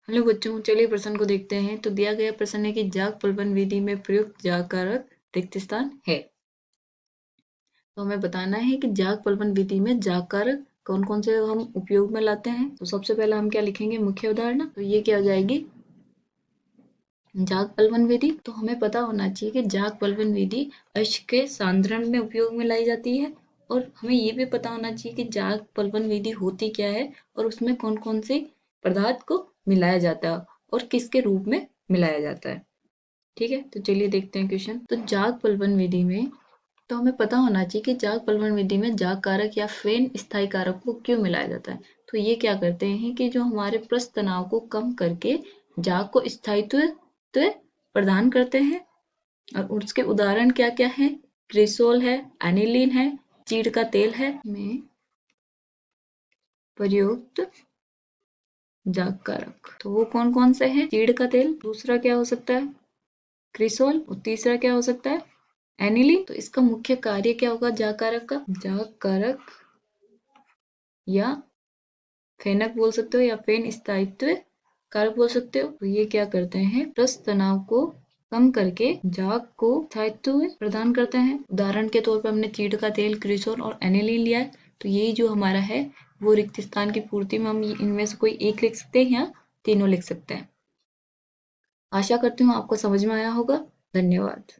Hello बच्चों, चलिए प्रश्न को देखते हैं। तो दिया गया प्रश्न है कि जाग पलवन विधि में प्रयुक्त जाग कारक रिक्त स्थान है। तो हमें बताना है कि जाग पलवन विधि में जाग कारक कौन कौन से हम उपयोग में लाते हैं। तो सबसे पहले हम क्या लिखेंगे, मुख्य उदाहरण। तो ये क्या हो जाएगी, जाग पलवन विधि। तो हमें पता होना चाहिए कि जाग पलवन विधि अश्व के सांद्रण में उपयोग में लाई जाती है। और हमें ये भी पता होना चाहिए कि जाग पलवन विधि होती क्या है और उसमें कौन कौन से पदार्थ को मिलाया जाता है और किसके रूप में मिलाया जाता है। ठीक है, तो चलिए देखते हैं क्वेश्चन। तो जाग पलवन विधि में तो हमें पता होना चाहिए कि जाग पलवन विधि में जाग कारक या फेन स्थायी कारक को क्यों मिलाया जाता है। तो ये क्या करते हैं कि जो हमारे पृष्ठ तनाव को कम करके जाग को स्थायित्व प्रदान करते हैं। और उसके उदाहरण क्या क्या है, क्रिसोल है, एनिलीन है, चीड़ का तेल है में प्रयुक्त जाग कारक। तो वो कौन कौन से हैं, चीड़ का तेल, दूसरा क्या हो सकता है क्रिसोल, और तीसरा क्या हो सकता है एनिलीन। तो इसका मुख्य कार्य क्या होगा जाग कारक का, जाग कारक या फेनक बोल सकते हो या फेन स्थायित्व कारक बोल सकते हो। तो ये क्या करते हैं, पृष्ठ तनाव को कम करके जाग को स्थायित्व प्रदान करते हैं। उदाहरण के तौर पर हमने चीड़ का तेल, क्रिसोल और एनिलीन लिया है। तो यही जो हमारा है वो रिक्त स्थान की पूर्ति में हम इनमें से कोई एक लिख सकते हैं या तीनों लिख सकते हैं। आशा करती हूँ आपको समझ में आया होगा। धन्यवाद।